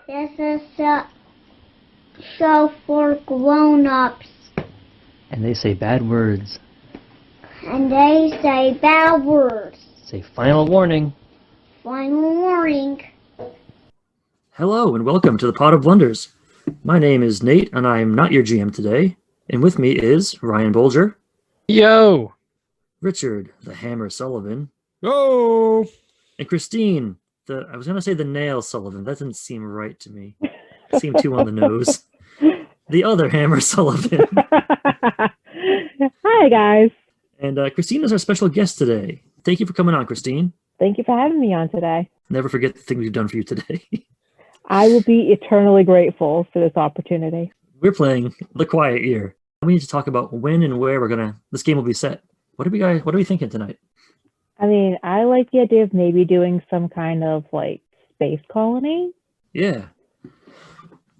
This is a show for grown-ups. And they say bad words. And they say bad words. Say final warning. Final warning. Hello and welcome to the Pot of Wonders. My name is Nate and I am not your GM today. And with me is Ryan Bolger. Yo! Richard, the Hammer Sullivan. Oh! And Christine, I was going to say the Nail Sullivan. That didn't seem right to me. It seemed too on the nose. The other Hammer Sullivan. Hi, guys. And Christine is our special guest today. Thank you for coming on, Christine. Thank you for having me on today. Never forget the thing we've done for you today. I will be eternally grateful for this opportunity. We're playing The Quiet Year. We need to talk about when and where this game will be set. What are we thinking tonight? I mean, I like the idea of maybe doing some kind of like space colony. Yeah.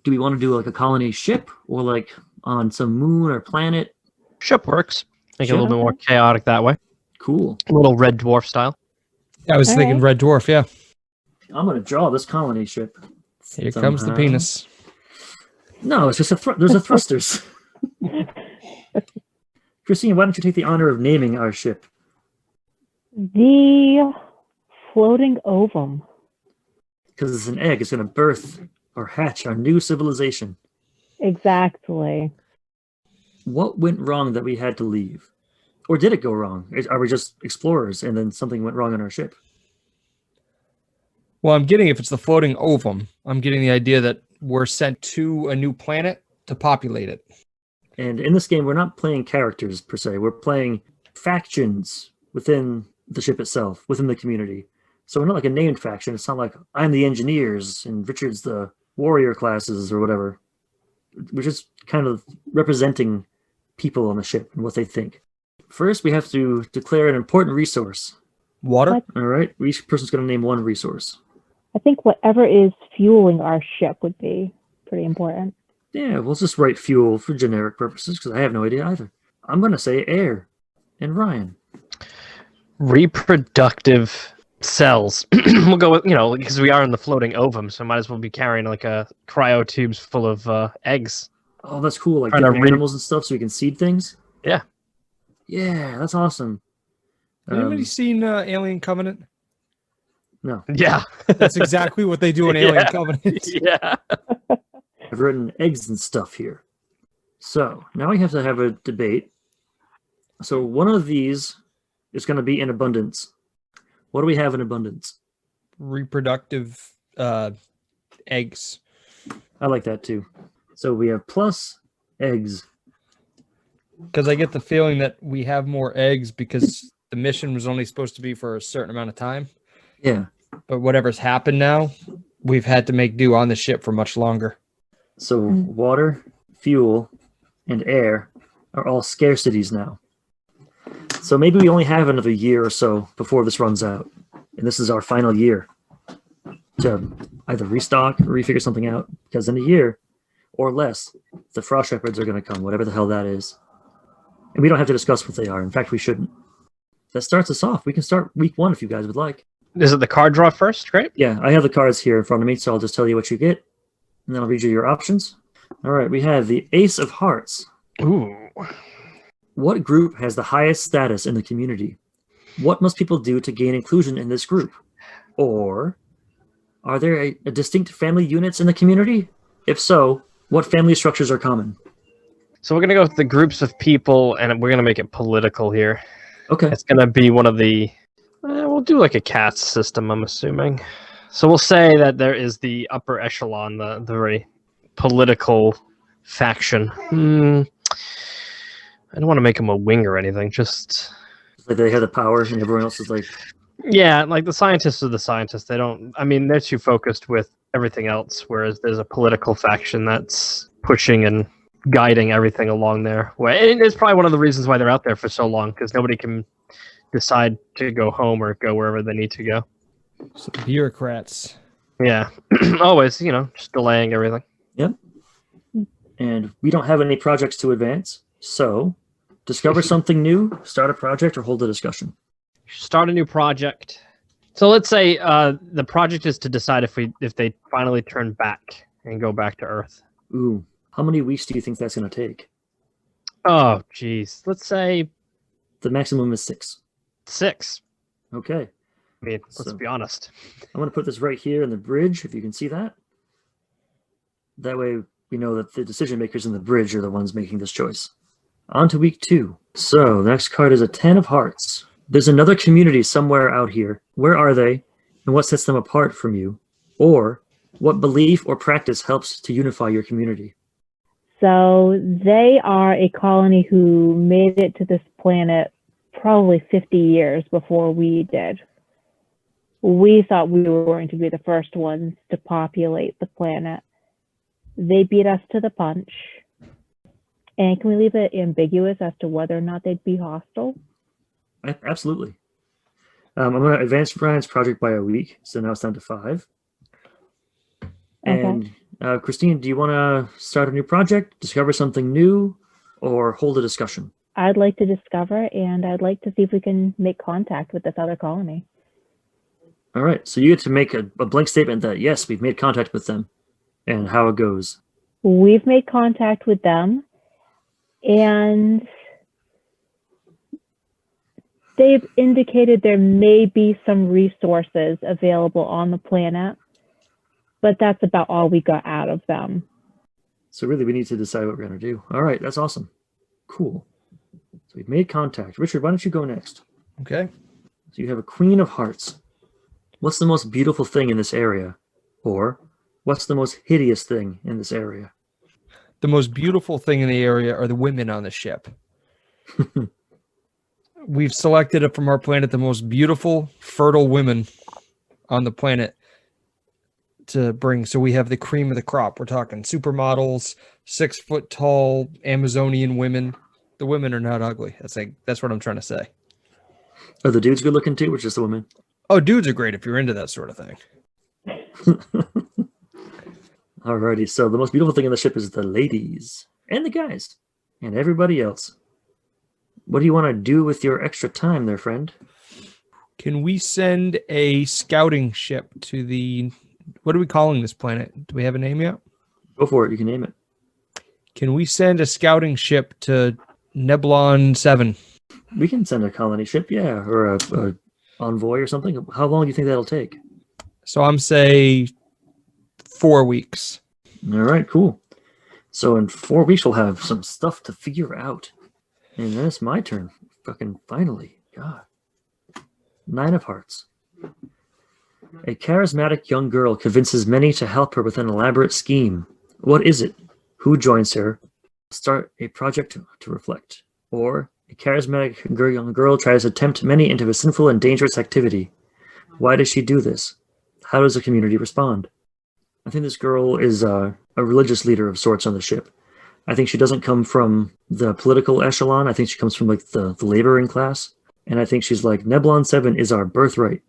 Do we want to do like a colony ship or like on some moon or planet? Ship works. Make it a Ship? little bit more chaotic that way. Cool. A little Red Dwarf style. I was thinking Red Dwarf, yeah. I'm going to draw this colony ship. Here comes the penis. No, it's just there's a thrusters. Christine, why don't you take the honor of naming our ship? The Floating Ovum. Because it's an egg. It's going to birth or hatch our new civilization. Exactly. What went wrong that we had to leave? Or did it go wrong? Are we just explorers and then something went wrong on our ship? Well, I'm getting, if it's the Floating Ovum, I'm getting the idea that we're sent to a new planet to populate it. And in this game, we're not playing characters per se. We're playing factions within the ship itself, within the community. So we're not like a named faction. It's not like I'm the engineers and Richard's the warrior classes or whatever. We're just kind of representing people on the ship and what they think. First, we have to declare an important resource. Water? What? All right. Each person's going to name one resource. I think whatever is fueling our ship would be pretty important. Yeah, we'll just write fuel for generic purposes because I have no idea either. I'm going to say air. And Ryan? Reproductive cells. We'll go with, because we are in the Floating Ovum, so might as well be carrying like a cryo tubes full of eggs. Oh, that's cool. Like Trying to different animals and stuff so we can seed things? Yeah. Yeah, that's awesome. Anybody seen Alien Covenant? No. Yeah. That's exactly what they do in Alien Covenant. Yeah. I've written eggs and stuff here. So now we have to have a debate. So one of these is going to be in abundance. What do we have in abundance? Reproductive eggs. I like that too. So we have plus eggs. Because I get the feeling that we have more eggs because the mission was only supposed to be for a certain amount of time. Yeah. But whatever's happened now, we've had to make do on the ship for much longer. So water, fuel, and air are all scarcities now. So maybe we only have another year or so before this runs out. And this is our final year to either restock or refigure something out. Because in a year or less, the Frost Shepherds are going to come, whatever the hell that is. And we don't have to discuss what they are. In fact, we shouldn't. That starts us off. We can start week 1 if you guys would like. Is it the card draw first? Great. Yeah, I have the cards here in front of me, so I'll just tell you what you get. And then I'll read you your options. All right, we have the Ace of Hearts. Ooh. What group has the highest status in the community? What must people do to gain inclusion in this group? Or are there a distinct family units in the community? If so, what family structures are common? So we're going to go with the groups of people, and we're going to make it political here. Okay. It's going to be one of the... we'll do like a caste system, I'm assuming. So we'll say that there is the upper echelon, the very political faction. I don't want to make them a wing or anything, just... Like they have the power and everyone else is like... Yeah, like the scientists are the scientists. They're too focused with everything else, whereas there's a political faction that's pushing and guiding everything along their way. And it's probably one of the reasons why they're out there for so long, because nobody can decide to go home or go wherever they need to go. So bureaucrats. Yeah, always, just delaying everything. Yep. And we don't have any projects to advance, so discover something new, start a project, or hold a discussion. Start a new project. So let's say the project is to decide if they finally turn back and go back to Earth. Ooh, how many weeks do you think that's going to take? Oh, geez. Let's say The maximum is 6. 6. Okay. I mean, let's So- be honest. I'm going to put this right here in the bridge, if you can see that. That way we know that the decision makers in the bridge are the ones making this choice. On to week 2. So the next card is a 10 of hearts. There's another community somewhere out here. Where are they, and what sets them apart from you? Or what belief or practice helps to unify your community? So they are a colony who made it to this planet probably 50 years before we did. We thought we were going to be the first ones to populate the planet. They beat us to the punch. And can we leave it ambiguous as to whether or not they'd be hostile? Absolutely. I'm going to advance Brian's project by a week, so now it's down to 5. And Christine, do you want to start a new project, discover something new, or hold a discussion? I'd like to discover, and I'd like to see if we can make contact with this other colony. All right, so you get to make a blank statement that, yes, we've made contact with them, and how it goes. We've made contact with them, and they've indicated there may be some resources available on the planet, but that's about all we got out of them. So really, we need to decide what we're going to do. All right, that's awesome. Cool. So we've made contact. Richard, why don't you go next? Okay. So you have a Queen of Hearts. What's the most beautiful thing in this area? Or what's the most hideous thing in this area? The most beautiful thing in the area are the women on the ship. We've selected it from our planet the most beautiful, fertile women on the planet to bring. So we have the cream of the crop. We're talking supermodels, 6 foot tall Amazonian women. The women are not ugly. That's what I'm trying to say. Are the dudes good looking too, or just the women? Oh, dudes are great if you're into that sort of thing. Alrighty, so the most beautiful thing in the ship is the ladies and the guys and everybody else. What do you want to do with your extra time there, friend? Can we send a scouting ship to the... What are we calling this planet? Do we have a name yet? Go for it. You can name it. Can we send a scouting ship to Nebulon 7? We can send a colony ship, yeah, or a envoy or something. How long do you think that'll take? So I'm say 4 weeks. All right, cool. So in 4 weeks, we'll have some stuff to figure out. And then it's my turn. Fucking finally. God. 9 of Hearts. A charismatic young girl convinces many to help her with an elaborate scheme. What is it? Who joins her? Start a project to reflect. Or a charismatic young girl tries to tempt many into a sinful and dangerous activity. Why does she do this? How does the community respond? I think this girl is a religious leader of sorts on the ship. I think she doesn't come from the political echelon. I think she comes from like the laboring class. And I think she's like, Nebulon 7 is our birthright.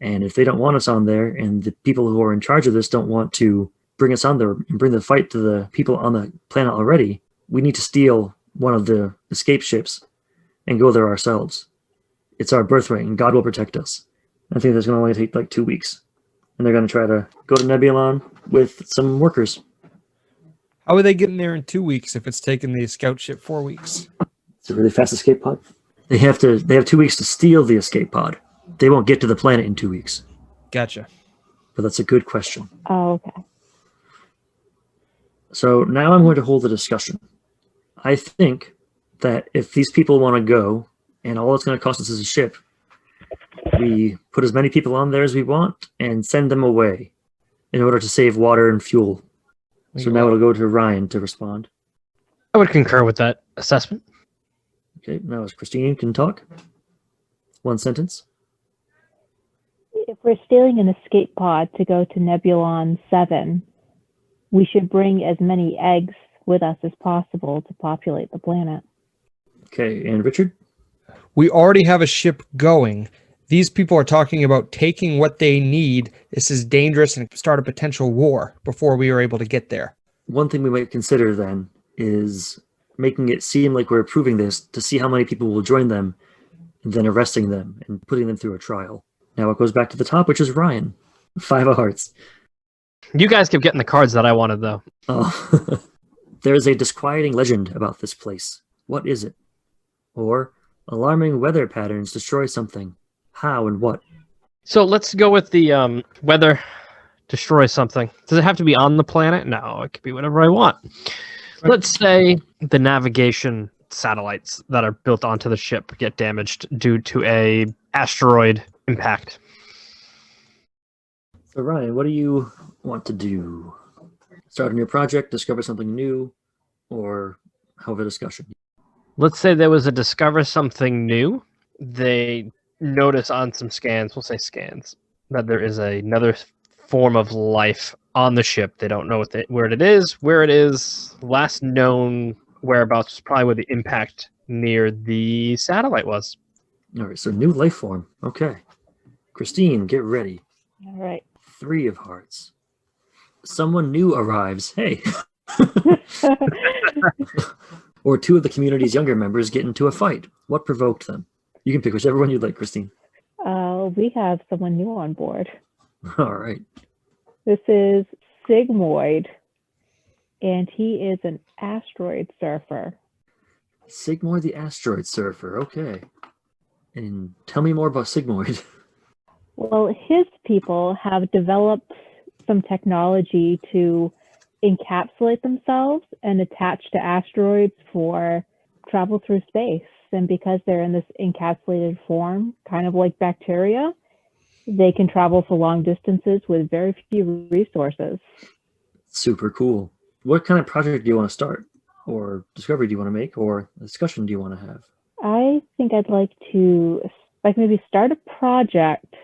And if they don't want us on there, and the people who are in charge of this don't want to bring us on there and bring the fight to the people on the planet already, we need to steal one of the escape ships and go there ourselves. It's our birthright, and God will protect us. I think that's going to only take like 2 weeks. And they're going to try to go to Nebulon with some workers. How are they getting there in 2 weeks if it's taking the scout ship 4 weeks? It's a really fast escape pod. They have 2 weeks to steal the escape pod. They won't get to the planet in 2 weeks. Gotcha. But that's a good question. Oh, okay. So now I'm going to hold a discussion. I think that if these people want to go, and all it's going to cost us is a ship, we put as many people on there as we want and send them away in order to save water and fuel. So now it'll go to Ryan to respond. I would concur with that assessment. Okay, now as Christine can talk. 1 sentence. If we're stealing an escape pod to go to Nebulon 7, we should bring as many eggs with us as possible to populate the planet. Okay, and Richard? We already have a ship going. These people are talking about taking what they need. This is dangerous and start a potential war before we are able to get there. One thing we might consider then is making it seem like we're approving this to see how many people will join them, and then arresting them and putting them through a trial. Now it goes back to the top, which is Ryan. 5 of hearts. You guys kept getting the cards that I wanted, though. Oh. There is a disquieting legend about this place. What is it? Or, alarming weather patterns destroy something. How and what? So let's go with the weather destroy something. Does it have to be on the planet? No, it could be whatever I want. Let's say the navigation satellites that are built onto the ship get damaged due to a asteroid impact. So Ryan, what do you want to do? Start a new project, discover something new, or have a discussion? Let's say there was a discover something new. They notice on some scans, we'll say scans, that there is another form of life on the ship. They don't know where it is. Last known whereabouts was probably where the impact near the satellite was. All right, so new life form. Okay. Christine, get ready. All right. 3 of hearts. Someone new arrives. Hey. Or 2 of the community's younger members get into a fight. What provoked them? You can pick whichever one you'd like, Christine. We have someone new on board. All right. This is Zygmoid, and he is an asteroid surfer. Zygmoid the asteroid surfer. Okay. And tell me more about Zygmoid. Well, his people have developed some technology to encapsulate themselves and attach to asteroids for travel through space. And because they're in this encapsulated form, kind of like bacteria, they can travel for long distances with very few resources. Super cool. What kind of project do you want to start? Or discovery do you want to make? Or discussion do you want to have? I think I'd like to maybe start a project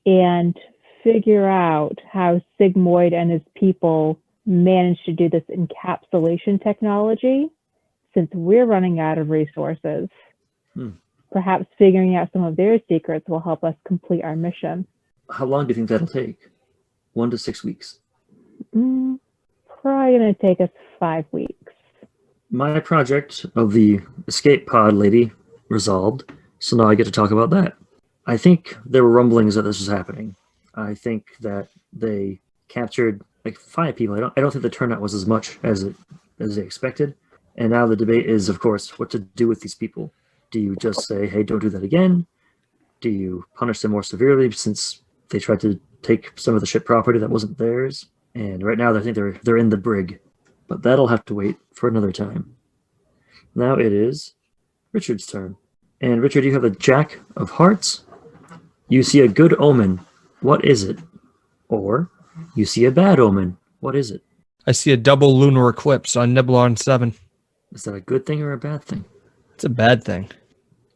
and figure out how Zygmoid and his people managed to do this encapsulation technology, since we're running out of resources. Perhaps figuring out some of their secrets will help us complete our mission. How long do you think that'll take? 1 to 6 weeks. Probably going to take us 5 weeks. My project of the escape pod lady resolved, so now I get to talk about that. I think there were rumblings that this was happening. I think that they captured like 5 people. I don't think the turnout was as much as they expected. And now the debate is, of course, what to do with these people. Do you just say, hey, don't do that again? Do you punish them more severely since they tried to take some of the ship property that wasn't theirs? And right now I think they're in the brig. But that'll have to wait for another time. Now it is Richard's turn. And Richard, you have a Jack of Hearts. You see a good omen. What is it? Or you see a bad omen. What is it? I see a double lunar eclipse on Nebulon 7. Is that a good thing or a bad thing? It's a bad thing.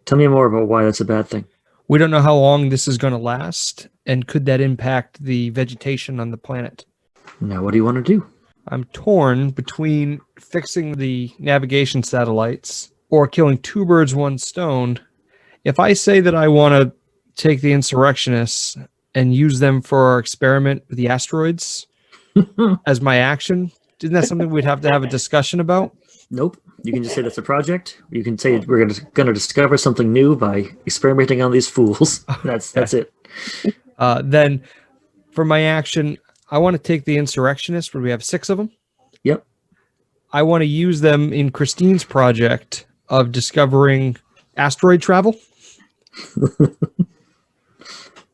Tell me more about why that's a bad thing. We don't know how long this is going to last, and could that impact the vegetation on the planet? Now, what do you want to do? I'm torn between fixing the navigation satellites or killing 2 birds, 1 stone. If I say that I want to take the insurrectionists and use them for our experiment with the asteroids as my action, isn't that something we'd have to have a discussion about? Nope. You can just say that's a project. You can say we're going to discover something new by experimenting on these fools. That's it. Then for my action, I want to take the insurrectionists, where we have 6 of them. Yep. I want to use them in Christine's project of discovering asteroid travel.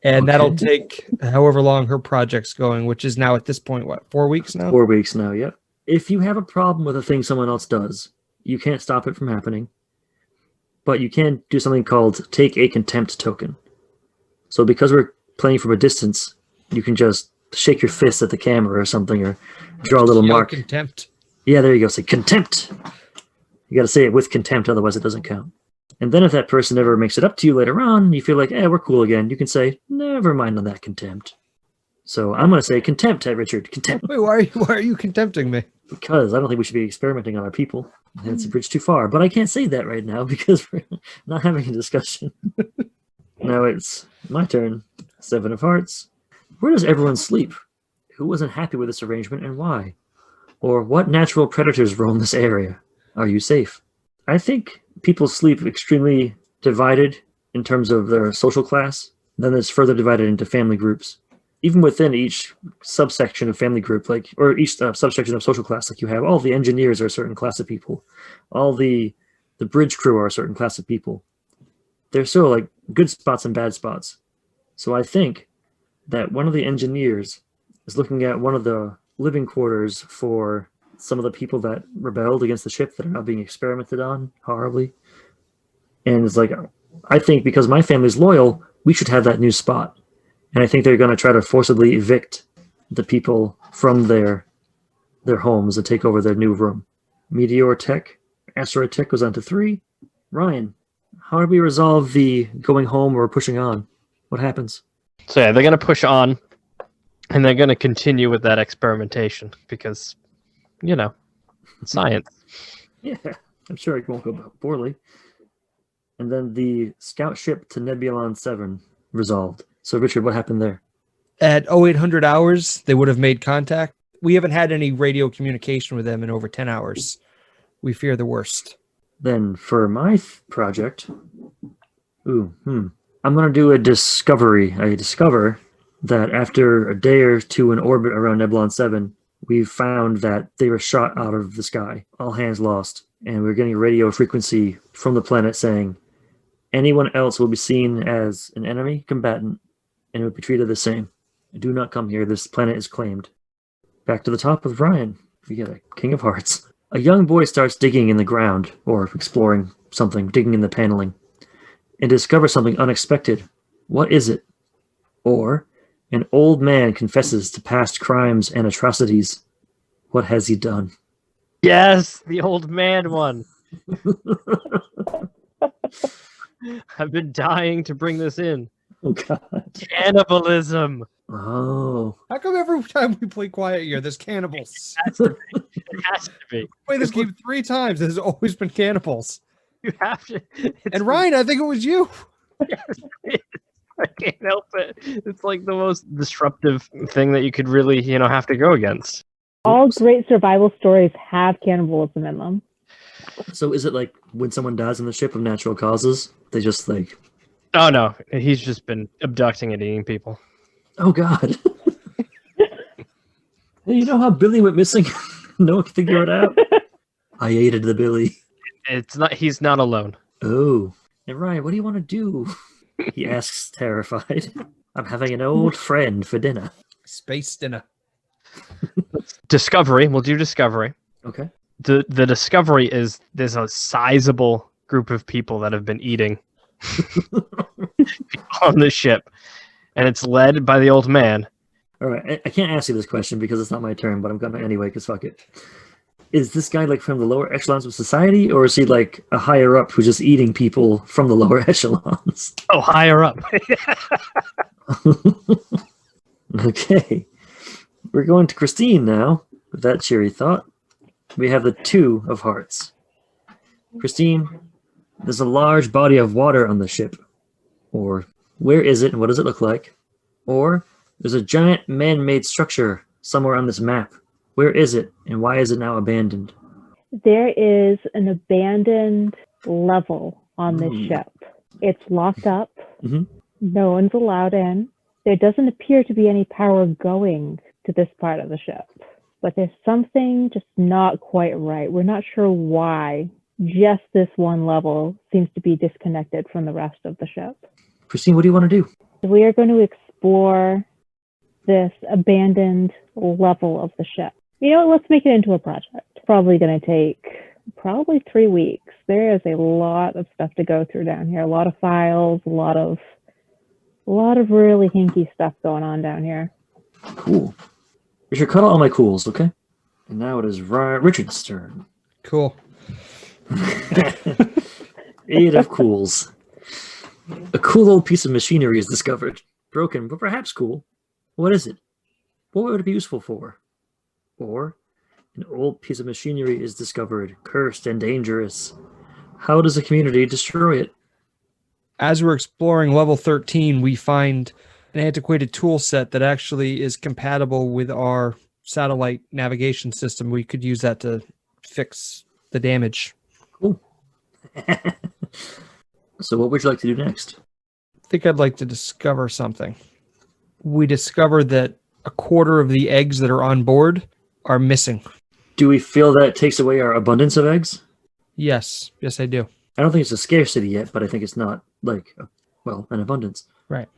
And that'll take however long her project's going, which is now at this point, 4 weeks now? 4 weeks now, yep. If you have a problem with a thing someone else does, you can't stop it from happening. But you can do something called take a contempt token. So because we're playing from a distance, you can just shake your fist at the camera or something, or draw a little mark. Contempt. Yeah, there you go. Say contempt. You got to say it with contempt, otherwise it doesn't count. And then if that person ever makes it up to you later on, you feel like, we're cool again. You can say, never mind on that contempt. So I'm going to say contempt, Richard. Contempt. Wait, why are you contempting me? Because I don't think we should be experimenting on our people. It's a bridge too far. But I can't say that right now because we're not having a discussion. Now it's my turn. 7 of Hearts. Where does everyone sleep? Who wasn't happy with this arrangement and why? Or what natural predators roam this area? Are you safe? I think people sleep extremely divided in terms of their social class. Then it's further divided into family groups. Even within each subsection of family group, or each subsection of social class, you have all the engineers are a certain class of people, all the bridge crew are a certain class of people. There's still good spots and bad spots. So I think that one of the engineers is looking at one of the living quarters for some of the people that rebelled against the ship that are now being experimented on horribly. And it's I think because my family's loyal, we should have that new spot. And I think they're going to try to forcibly evict the people from their homes and take over their new room. Meteor Tech, Asteroid Tech goes on to 3. Ryan, how do we resolve the going home or pushing on? What happens? So yeah, they're going to push on, and they're going to continue with that experimentation because, science. Yeah, I'm sure it won't go poorly. And then the scout ship to Nebulon 7 resolved. So, Richard, what happened there? At 0800 hours, they would have made contact. We haven't had any radio communication with them in over 10 hours. We fear the worst. Then for my project, I'm going to do a discovery. I discover that after a day or two in orbit around Nebulon 7, we've found that they were shot out of the sky. All hands lost. And we're getting a radio frequency from the planet saying anyone else will be seen as an enemy combatant and will be treated the same. Do not come here. This planet is claimed. Back to the top with Ryan. We get a King of Hearts. A young boy starts digging in the ground, or exploring something, digging in the paneling, and discovers something unexpected. What is it? Or, an old man confesses to past crimes and atrocities. What has he done? Yes, the old man one. I've been dying to bring this in. Oh, God. Cannibalism. Oh. How come every time we play Quiet Year, there's cannibals? It has to be. Play this game 3 times. There's always been cannibals. You have to. And Ryan, I think it was you. I can't help it. It's like the most disruptive thing that you could really, have to go against. All great survival stories have cannibalism in them. So is it like when someone dies on the ship of natural causes, they just Oh no, he's just been abducting and eating people. oh God. Hey, you know how Billy went missing? No one could figure it out. I hated the Billy. He's not alone. Oh. And Ryan, what do you want to do? He asks, terrified. I'm having an old friend for dinner. Space dinner. Discovery. We'll do discovery. Okay. The discovery is there's a sizable group of people that have been eating on the ship, and it's led by the old man. All right. I can't ask you this question because it's not my turn, but I'm going to anyway because fuck it. Is this guy from the lower echelons of society, or is he a higher up who's just eating people from the lower echelons? Oh, higher up. Okay. We're going to Christine now with that cheery thought. We have the 2 of hearts. Christine, there's a large body of water on the ship. Or, where is it and what does it look like? Or, there's a giant man-made structure somewhere on this map. Where is it and why is it now abandoned? There is an abandoned level on this ship. It's locked up. Mhm. No one's allowed in. There doesn't appear to be any power going to this part of the ship. But there's something just not quite right. We're not sure why just this one level seems to be disconnected from the rest of the ship. Christine, what do you want to do? We are going to explore this abandoned level of the ship. Let's make it into a project. It's probably going to take 3 weeks. There is a lot of stuff to go through down here. A lot of files, a lot of really hinky stuff going on down here. Cool. We should cut all my cools, okay? And now it is Richard's turn. Cool. 8 of cools. A cool old piece of machinery is discovered. Broken, but perhaps cool. What is it? What would it be useful for? Or, an old piece of machinery is discovered, cursed and dangerous. How does the community destroy it? As we're exploring level 13, we find an antiquated tool set that actually is compatible with our satellite navigation system. We could use that to fix the damage. Cool. So what would you like to do next? think I'd like to discover something. We discovered that a quarter of the eggs that are on board are missing. Do we feel that takes away our abundance of eggs? Yes, I do. I don't think it's a scarcity yet, but I think it's not like, well, an abundance. Right.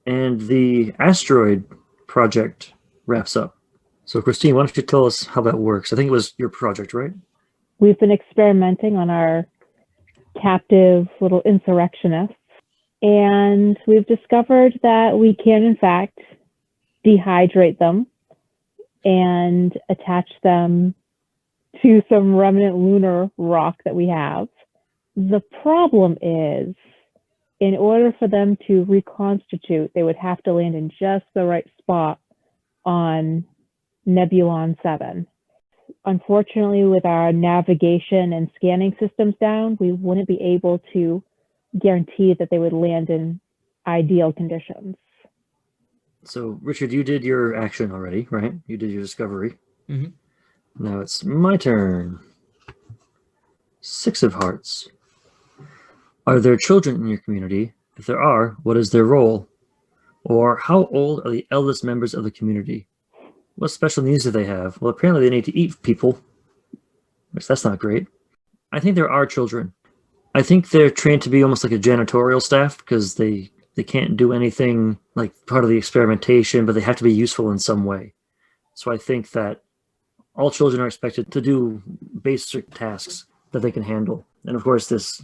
And the asteroid project wraps up. So, Christine, why don't you tell us how that works? I think it was your project, right? We've been experimenting on our captive little insurrectionists, and we've discovered that we can, in fact, dehydrate them and attach them to some remnant lunar rock that we have. The problem is, in order for them to reconstitute, they would have to land in just the right spot on Nebulon 7. Unfortunately, with our navigation and scanning systems down, we wouldn't be able to guarantee that they would land in ideal conditions. So, Richard, you did your action already, right? You did your discovery. Mhm. Now it's my turn. 6 of Hearts. Are there children in your community? If there are, what is their role? Or how old are the eldest members of the community? What special needs do they have? Well, apparently they need to eat people, which that's not great. I think there are children. I think they're trained to be almost like a janitorial staff because they can't do anything like part of the experimentation, but they have to be useful in some way. So I think that all children are expected to do basic tasks that they can handle. And of course, this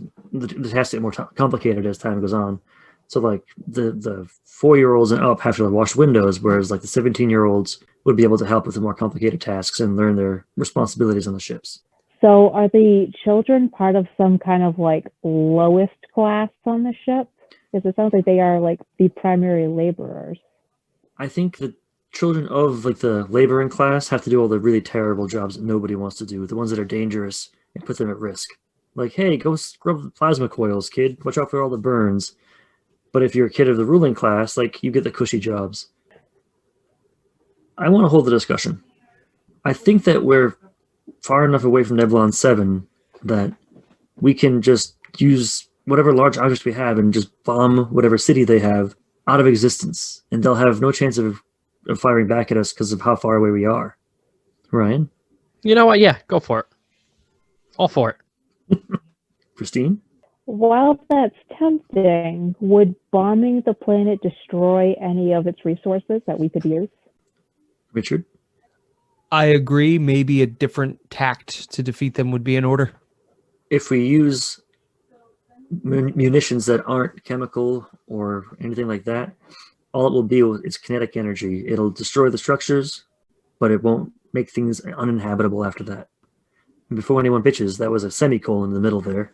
has to get more complicated as time goes on. So like the 4-year-olds and up have to wash windows, whereas like the 17-year-olds would be able to help with the more complicated tasks and learn their responsibilities on the ships. So are the children part of some kind of like lowest class on the ship? Because it sounds like they are like the primary laborers. I think the children of like the laboring class have to do all the really terrible jobs that nobody wants to do, the ones that are dangerous and put them at risk. Like, hey, go scrub the plasma coils, kid. Watch out for all the burns. But if you're a kid of the ruling class, like, you get the cushy jobs. I want to hold the discussion. I think that we're far enough away from Nebulon 7 that we can just use whatever large objects we have and just bomb whatever city they have out of existence. And they'll have no chance of firing back at us because of how far away we are. Ryan? You know what? Yeah, go for it. All for it. Christine? While that's tempting, would bombing the planet destroy any of its resources that we could use? Richard? I agree. Maybe a different tact to defeat them would be in order. If we use munitions that aren't chemical or anything like that, all it will be is kinetic energy. It'll destroy the structures, but it won't make things uninhabitable after that. And before anyone bitches, that was a semicolon in the middle there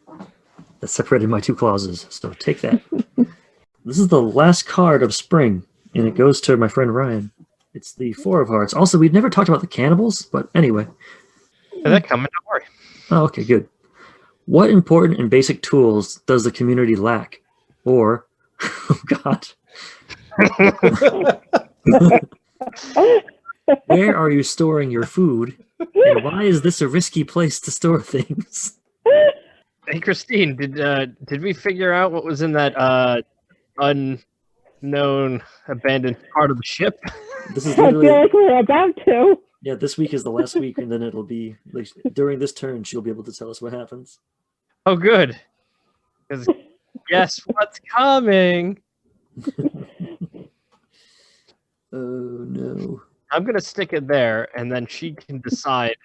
that separated my 2 clauses. So take that. This is the last card of spring, and it goes to my friend Ryan. It's the 4 of Hearts. Also, we've never talked about the cannibals, but anyway. They're coming, don't worry. Oh, okay, good. What important and basic tools does the community lack? Or, oh God. Where are you storing your food? And why is this a risky place to store things? Hey, Christine, did we figure out what was in that unknown abandoned part of the ship? This is I feel literally, like we're about to. yeah, this week is the last week, and then it'll be, like, during this turn, she'll be able to tell us what happens. Oh, good. Because guess what's coming? Oh, no. I'm going to stick it there, and then she can decide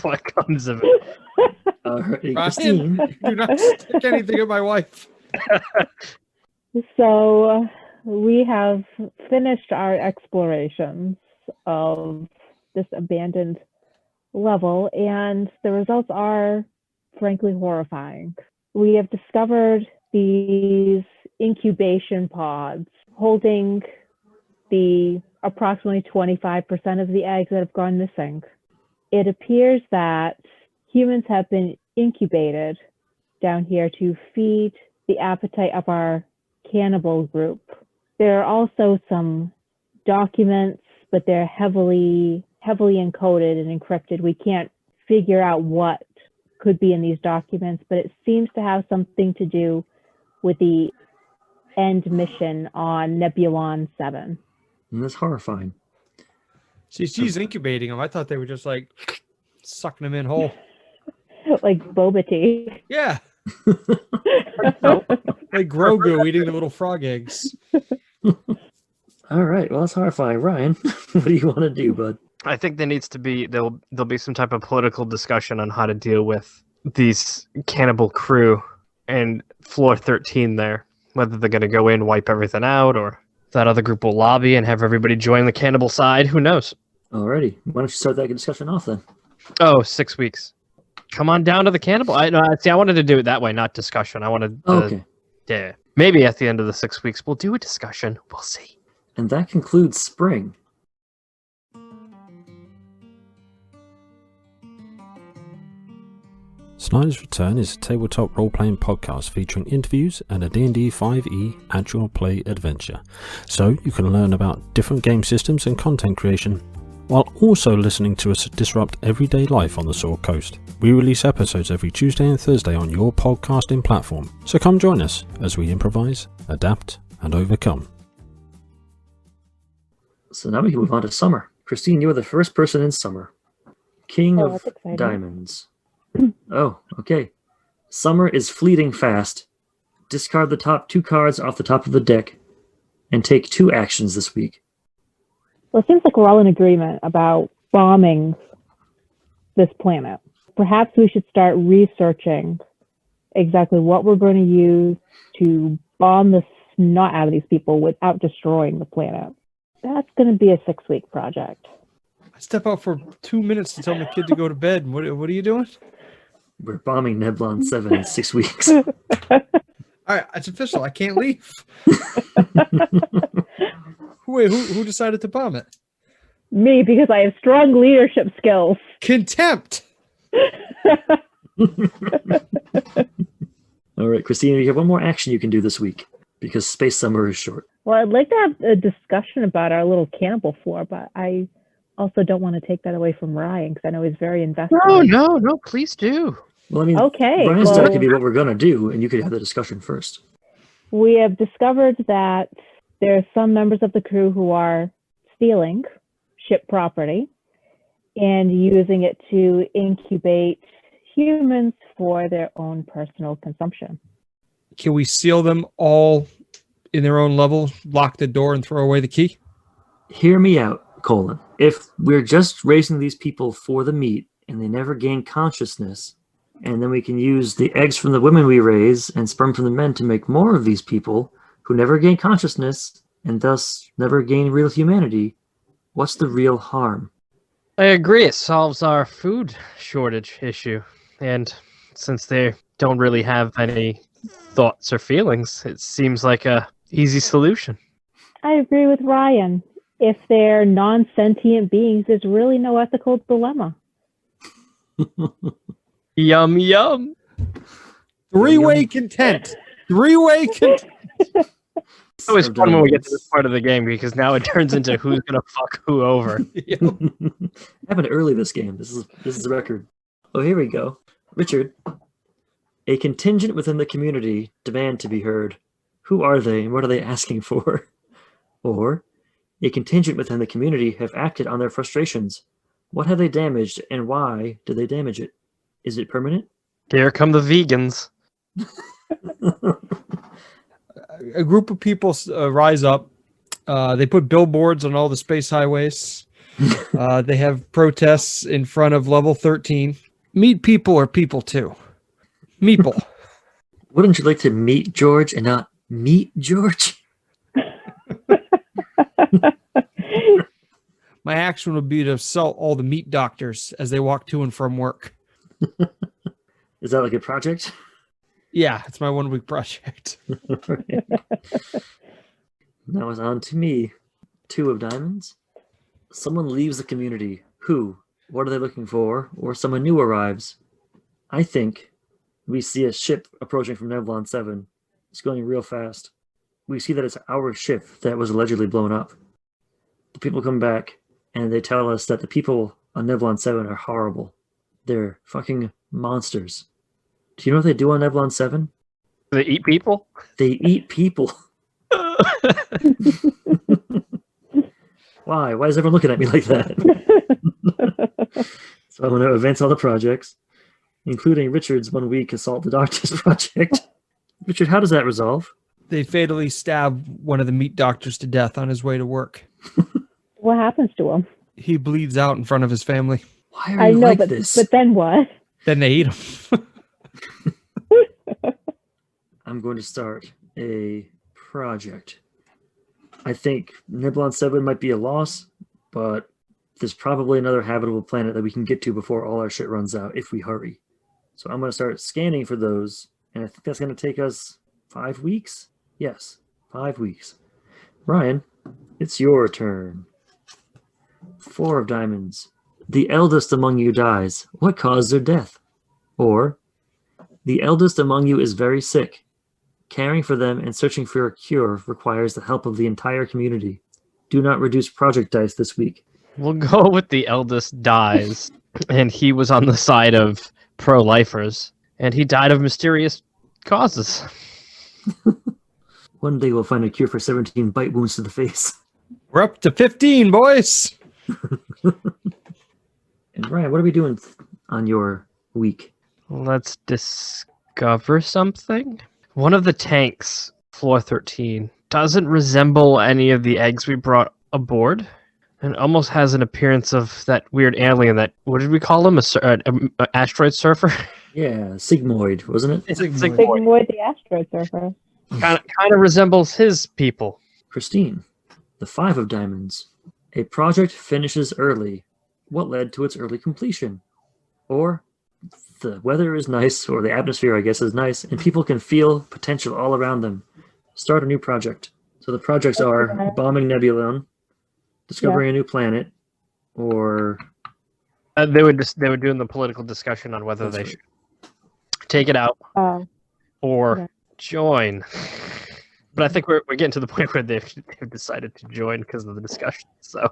what comes of it. Hey, Ryan, Christine. do not stick anything in my wife. So we have finished our explorations of this abandoned level, and the results are frankly horrifying. We have discovered these incubation pods holding the approximately 25% of the eggs that have gone missing. It appears that humans have been incubated down here to feed the appetite of our cannibal group. There are also some documents, but they're heavily encoded and encrypted. We can't figure out what could be in these documents, but it seems to have something to do with the end mission on Nebulon 7. And that's horrifying. She's incubating them. I thought they were just like sucking them in whole. Like boba tea. Yeah. Like Grogu eating the little frog eggs. All right. Well, that's horrifying. Ryan, what do you want to do, bud? I think there'll be some type of political discussion on how to deal with these cannibal crew and floor 13 there. Whether they're going to go in, wipe everything out, or that other group will lobby and have everybody join the cannibal side. Who knows? Alrighty. Why don't you start that discussion off then? Oh, 6 weeks. Come on down to the cannibal. I wanted to do it that way, not discussion. I wanted to, Okay. Yeah. Maybe at the end of the 6 weeks, we'll do a discussion. We'll see. And that concludes spring. Snyder's Return is a tabletop role-playing podcast featuring interviews and a D&D 5e actual play adventure, so you can learn about different game systems and content creation, while also listening to us disrupt everyday life on the Saw Coast. We release episodes every Tuesday and Thursday on your podcasting platform, so come join us as we improvise, adapt, and overcome. So now we can move on to summer. Christine, you are the first person in summer. King Oh, of that's exciting. Diamonds. Oh, okay. Summer is fleeting fast. Discard the top 2 cards off the top of the deck and take 2 actions this week. Well, it seems like we're all in agreement about bombing this planet. Perhaps we should start researching exactly what we're going to use to bomb the snot out of these people without destroying the planet. That's going to be a 6-week project. I step out for 2 minutes to tell my kid to go to bed. What are you doing? We're bombing Nebulon 7 in 6 weeks. All right, it's official. I can't leave. Wait, who decided to bomb it? Me, because I have strong leadership skills. Contempt. All right, Christina, you have one more action you can do this week because Space Summer is short. Well, I'd like to have a discussion about our little cannibal floor, but I also don't want to take that away from Ryan because I know he's very invested. No, please do. Well, I mean, Okay, Brian's well- talk could be what we're going to do, and you could have the discussion first. We have discovered that there are some members of the crew who are stealing ship property and using it to incubate humans for their own personal consumption. Can we seal them all in their own level, lock the door, and throw away the key? Hear me out, Colin. If we're just raising these people for the meat and they never gain consciousness, and then we can use the eggs from the women we raise and sperm from the men to make more of these people who never gain consciousness and thus never gain real humanity, what's the real harm? I agree. It solves our food shortage issue. And since they don't really have any thoughts or feelings, it seems like a easy solution. I agree with Ryan. If they're non-sentient beings, there's really no ethical dilemma. Yum, yum. Three-way content. Three-way content. It's always fun when we get to this part of the game because now it turns into who's gonna fuck who over. Happened early this game. This is the record. Oh, here we go. Richard, a contingent within the community demand to be heard. Who are they and what are they asking for? Or, a contingent within the community have acted on their frustrations. What have they damaged and why did they damage it? Is it permanent? Here come the vegans. A group of people rise up. They put billboards on all the space highways. They have protests in front of level 13. Meat people are people too. Meeple. Wouldn't you like to meet George and not meet George? My action would be to sell all the meat doctors as they walk to and from work. Is that like a project? Yeah, it's my 1 week project. Now it's on to me. 2 of diamonds. Someone leaves the community. Who? What are they looking for? Or someone new arrives. I think we see a ship approaching from Nebulon 7. It's going real fast. We see that it's our ship that was allegedly blown up. The people come back and they tell us that the people on Nebulon 7 are horrible. They're fucking monsters. Do you know what they do on Nebulon 7? Do they eat people? They eat people. Why? Why is everyone looking at me like that? So I'm going to advance all the projects, including Richard's 1 week assault the doctors project. Richard, how does that resolve? They fatally stab one of the meat doctors to death on his way to work. What happens to him? He bleeds out in front of his family. Why are I you know, like but this? then what? Then they eat him. I'm going to start a project. I think Nebulon 7 might be a loss, but there's probably another habitable planet that we can get to before all our shit runs out if we hurry. So I'm going to start scanning for those, and I think that's going to take us 5 weeks? Yes, 5 weeks. Ryan, it's your turn. 4 of diamonds. The eldest among you dies. What caused their death? Or, the eldest among you is very sick. Caring for them and searching for a cure requires the help of the entire community. Do not reduce project dice this week. We'll go with the eldest dies, and he was on the side of pro-lifers, and he died of mysterious causes. One day we'll find a cure for 17 bite wounds to the face. We're up to 15, boys. And Ryan, what are we doing on your week? Let's discover something. One of the tanks, floor 13, doesn't resemble any of the eggs we brought aboard. And almost has an appearance of that weird alien that, what did we call him? An asteroid surfer? Yeah, Zygmoid, wasn't it? Zygmoid the asteroid surfer. Kind of resembles his people. Christine, the 5 of diamonds. A project finishes early. What led to its early completion? Or the weather is nice, or the atmosphere, I guess, is nice, and people can feel potential all around them. Start a new project. So the projects are bombing Nebulon, discovering a new planet, or They were doing the political discussion on whether they should take it out or join. But I think we're getting to the point where they've decided to join because of the discussion. So,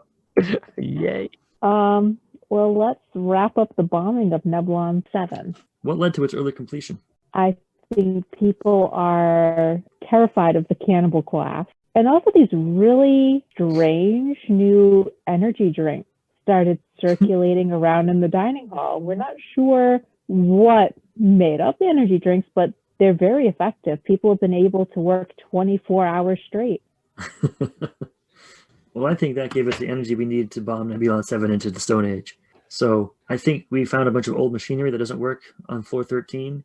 yay. Well, let's wrap up the bombing of Nebulon 7. what led to its early completion? I think people are terrified of the cannibal class. And also these really strange new energy drinks started circulating around in the dining hall. We're not sure what made up the energy drinks, but they're very effective. People have been able to work 24 hours straight. Well, I think that gave us the energy we needed to bomb Nebulon 7 into the Stone Age. So I think we found a bunch of old machinery that doesn't work on floor 13.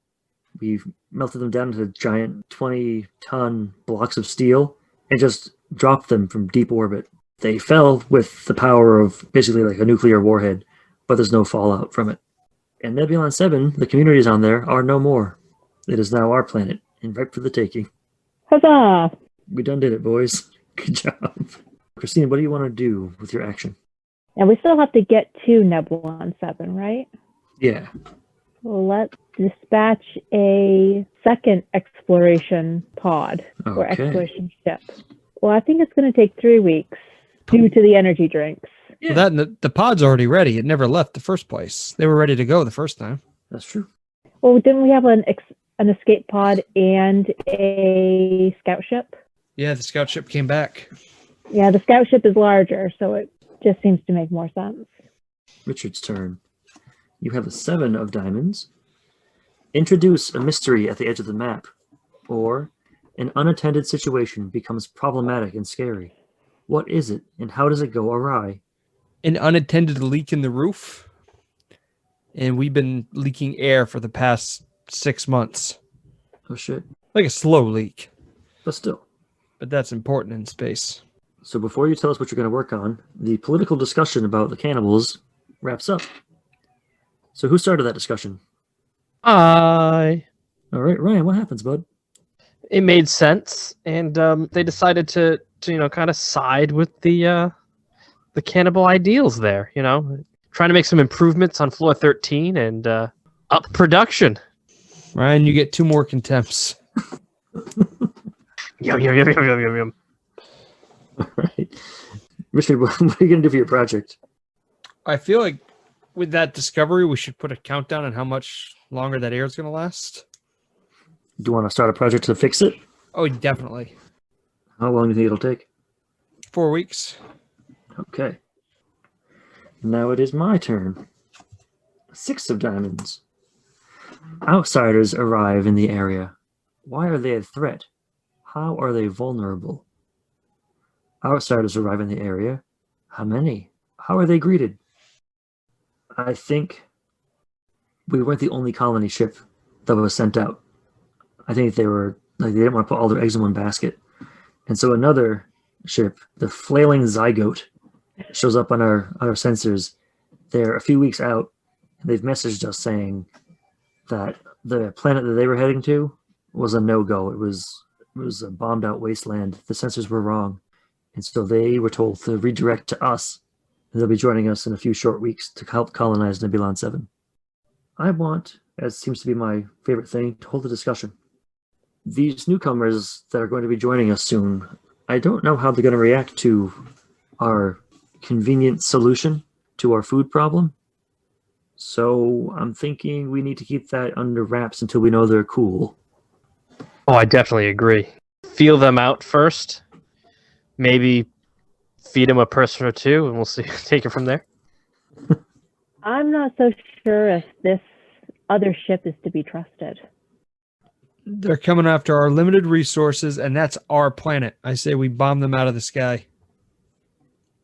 We've melted them down into giant 20-ton blocks of steel and just dropped them from deep orbit. They fell with the power of basically like a nuclear warhead, but there's no fallout from it. And Nebulon 7, the communities on there, are no more. It is now our planet, and ripe for the taking. Huzzah! We done did it, boys. Good job. Christine, what do you want to do with your action? And we still have to get to Nebulon 7, right? Yeah. Well, let's dispatch a second exploration pod or Okay. exploration ship. Well, I think it's going to take 3 weeks due to the energy drinks. Well, the pod's already ready. It never left the first place. They were ready to go the first time. That's true. Well, didn't we have an escape pod and a scout ship? Yeah, the scout ship came back. Yeah, the scout ship is larger, so it just seems to make more sense. Richard's turn. You have a 7 of diamonds. Introduce a mystery at the edge of the map, or an unattended situation becomes problematic and scary. What is it, and how does it go awry? An unattended leak in the roof. And we've been leaking air for the past 6 months. Oh shit. Like a slow leak. But still. But that's important in space. So before you tell us what you're going to work on, the political discussion about the cannibals wraps up. So who started that discussion? All All right, Ryan, what happens, bud? It made sense, and they decided to kind of side with the cannibal ideals there. Trying to make some improvements on floor 13 and up production. Ryan, you get 2 more contempts. Yum, yum, yum, yum, yum, yum, yum. All right. Richard, what are you going to do for your project? I feel like with that discovery, we should put a countdown on how much longer that air is going to last. Do you want to start a project to fix it? Oh, definitely. How long do you think it'll take? 4 weeks. Okay. Now it is my turn. 6 of diamonds. Outsiders arrive in the area. Why are they a threat? How are they vulnerable? Outsiders arrive in the area. How many? How are they greeted? I think we weren't the only colony ship that was sent out. I think they didn't want to put all their eggs in one basket. And so another ship, the Flailing Zygote, shows up on our sensors. They're a few weeks out. And they've messaged us saying that the planet that they were heading to was a no-go. It was a bombed-out wasteland. The sensors were wrong. And so they were told to redirect to us. And they'll be joining us in a few short weeks to help colonize Nebulon 7. I want, as seems to be my favorite thing, to hold a discussion. These newcomers that are going to be joining us soon, I don't know how they're going to react to our convenient solution to our food problem. So I'm thinking we need to keep that under wraps until we know they're cool. Oh, I definitely agree. Feel them out first. Maybe feed them a person or two, and we'll see. Take it from there. I'm not so sure if this other ship is to be trusted. They're coming after our limited resources, and that's our planet. I say we bomb them out of the sky.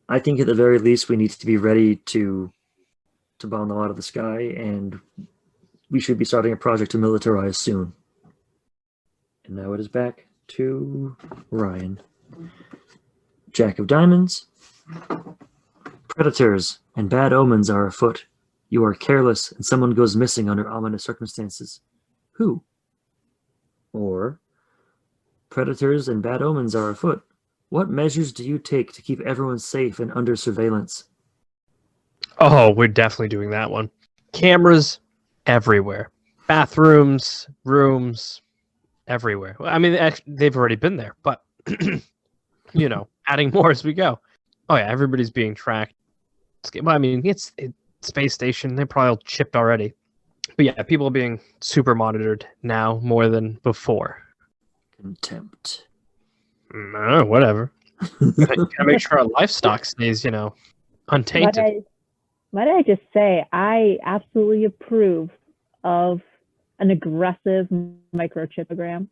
I think at the very least we need to be ready to bomb them out of the sky, and we should be starting a project to militarize soon. And now it is back to Ryan. Jack of diamonds. Predators and bad omens are afoot. You are careless and someone goes missing under ominous circumstances. Who? Or, predators and bad omens are afoot. What measures do you take to keep everyone safe and under surveillance? Oh, we're definitely doing that one. Cameras everywhere. Bathrooms, rooms, everywhere. I mean, they've already been there, but, adding more as we go. Oh, yeah, everybody's being tracked. Well, I mean, it's space station. They're probably all chipped already. But yeah, people are being super monitored now more than before. Contempt. Whatever. Gotta make sure our livestock stays, untainted. Might I just say, I absolutely approve of an aggressive microchipogram.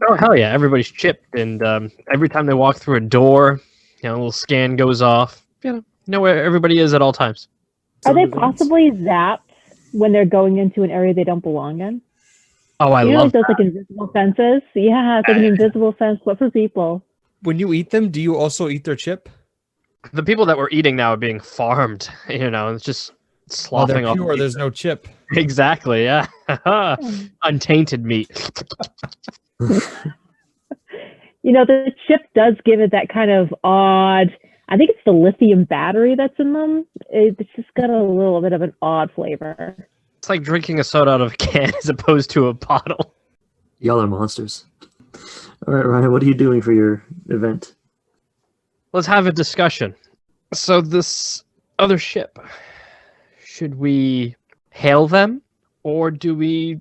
Oh, hell yeah. Everybody's chipped. And every time they walk through a door, a little scan goes off. Know where everybody is at all times. Are they possibly zapped when they're going into an area they don't belong in? Oh, I love those like invisible fences? Yeah, it's like an invisible fence, but for people. When you eat them, do you also eat their chip? The people that we're eating now are being farmed. It's just sloughing off. Pure, there's no chip. Exactly, yeah. Untainted meat. The chip does give it that kind of odd, I think it's the lithium battery that's in them. It's just got a little bit of an odd flavor. It's like drinking a soda out of a can as opposed to a bottle. Y'all are monsters. All right, Ryan, what are you doing for your event? Let's have a discussion. So this other ship, should we hail them or do we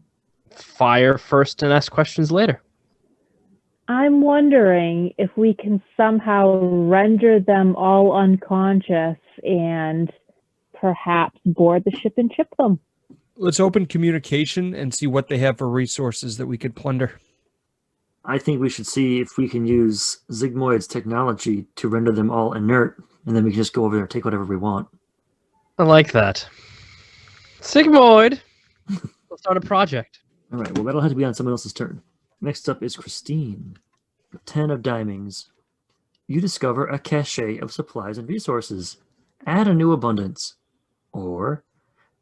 fire first and ask questions later? I'm wondering if we can somehow render them all unconscious and perhaps board the ship and chip them. Let's open communication and see what they have for resources that we could plunder. I think we should see if we can use Zygmoid's technology to render them all inert, and then we can just go over there and take whatever we want. I like that. Zygmoid! Let's start a project. All right, well, that'll have to be on someone else's turn. Next up is Christine. 10 of diamonds. You discover a cache of supplies and resources. Add a new abundance. Or,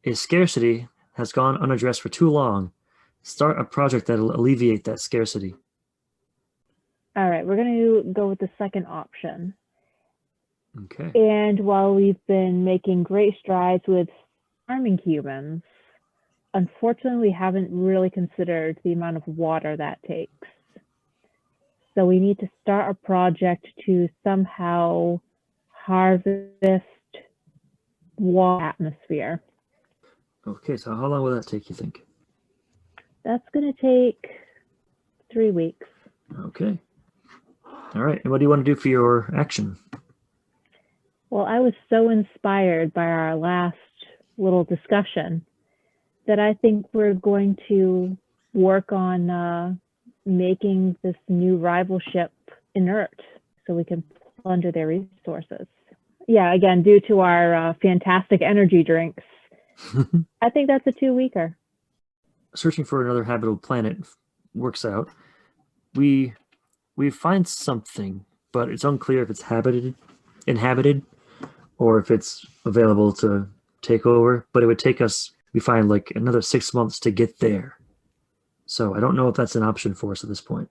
a scarcity has gone unaddressed for too long. Start a project that'll alleviate that scarcity. All right, we're going to go with the second option. Okay. And while we've been making great strides with farming humans, unfortunately, we haven't really considered the amount of water that takes. So we need to start a project to somehow harvest water atmosphere. Okay, so how long will that take, you think? That's going to take 3 weeks. Okay. All right. And what do you want to do for your action? Well, I was so inspired by our last little discussion that I think we're going to work on making this new rival ship inert so we can plunder their resources. Yeah, again, due to our fantastic energy drinks, I think that's a 2-weeker. Searching for another habitable planet works out. We find something, but it's unclear if it's inhabited, or if it's available to take over. But it would take us, we find, like another 6 months to get there. So I don't know if that's an option for us at this point.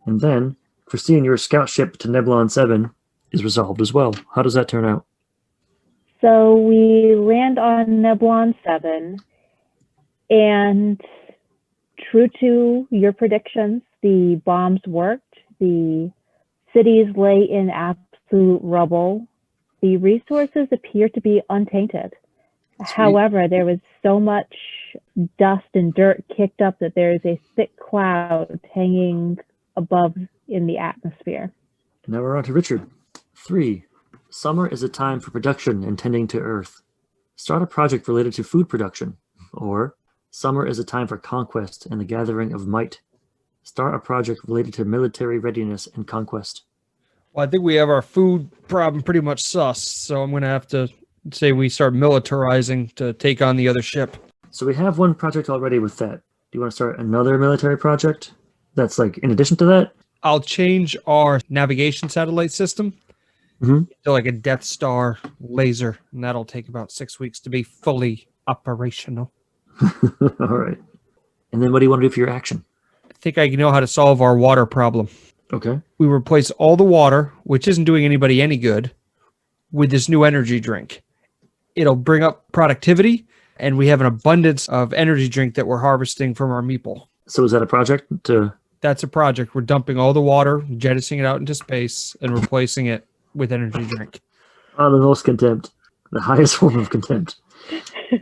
And then, Christine, your scout ship to Nebulon 7 is resolved as well. How does that turn out? So we land on Nebulon 7, and true to your predictions, the bombs worked. The cities lay in absolute rubble. The resources appear to be untainted. Sweet. However, there was so much dust and dirt kicked up that there is a thick cloud hanging above in the atmosphere. Now we're on to Richard. 3. Summer is a time for production and tending to earth. Start a project related to food production. Or, summer is a time for conquest and the gathering of might. Start a project related to military readiness and conquest. Well, I think we have our food problem pretty much sus, so I'm going to have to say we start militarizing to take on the other ship. So we have one project already with that. Do you want to start another military project that's like in addition to that? I'll change our navigation satellite system to like a Death Star laser, and that'll take about 6 weeks to be fully operational. All right. And then what do you want to do for your action? I think I know how to solve our water problem. Okay. We replace all the water, which isn't doing anybody any good, with this new energy drink. It'll bring up productivity, and we have an abundance of energy drink that we're harvesting from our meeple. So is that a project to... That's a project. We're dumping all the water, jettisoning it out into space, and replacing it with energy drink. Oh, the most contempt. The highest form of contempt.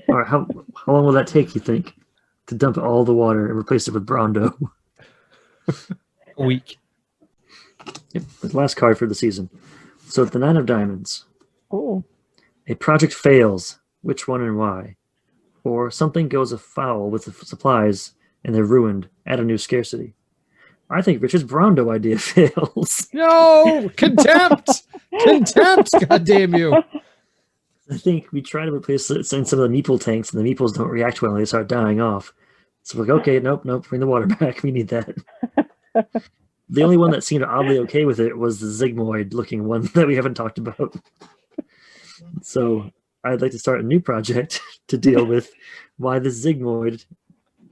All right, how long will that take, you think, to dump all the water and replace it with brown dough? A week. Yep, the last card for the season. So the 9 of diamonds. Oh. A project fails. Which one and why? Or something goes afoul with the supplies and they're ruined. Add a new scarcity. I think Richard's brown dough idea fails. No! Contempt! Contempt! God damn you. I think we try to replace it in some of the meeple tanks, and the meeples don't react well, and they start dying off. So we're like, okay, nope, bring the water back. We need that. The only one that seemed oddly okay with it was the Zygmoid-looking one that we haven't talked about. So I'd like to start a new project to deal with why the Zygmoid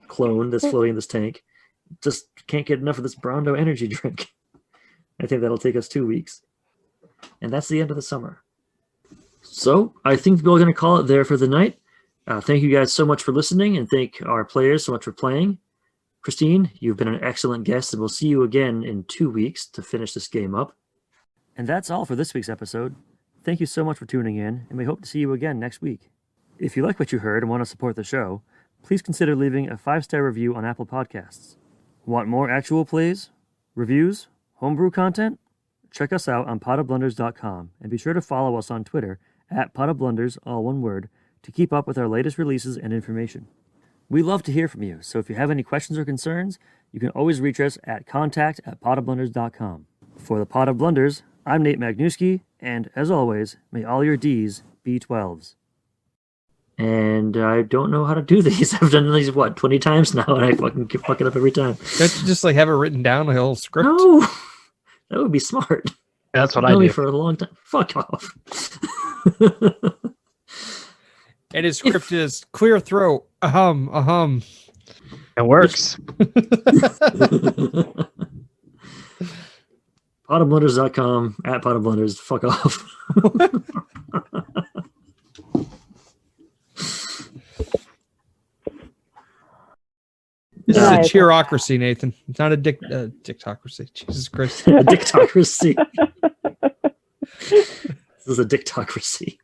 clone that's floating in this tank just can't get enough of this brown dough energy drink. I think that'll take us 2 weeks. And that's the end of the summer. So I think we're going to call it there for the night. Thank you guys so much for listening, and thank our players so much for playing. Christine, you've been an excellent guest, and we'll see you again in 2 weeks to finish this game up. And that's all for this week's episode. Thank you so much for tuning in, and we hope to see you again next week. If you like what you heard and want to support the show, please consider leaving a 5-star review on Apple Podcasts. Want more actual plays, reviews, homebrew content? Check us out on potofblunders.com, and be sure to follow us on Twitter at potofblunders, all one word, to keep up with our latest releases and information. We love to hear from you, so if you have any questions or concerns, you can always reach us at contact@potofblunders.com. For the Pot of Blunders, I'm Nate Magnuski, and as always, may all your Ds be 12s. And I don't know how to do these. I've done these, 20 times now, and I fucking keep fucking up every time. Don't you just like have it written down, a whole script? No! That would be smart. That's what You've I known me do. for a long time. Fuck off. And his script is clear throat. It works. Potofblunders.com, at potofblunders. Fuck off. This is a Right. cheerocracy, Nathan. It's not a dictocracy. Jesus Christ. A dictocracy. This is a dictocracy.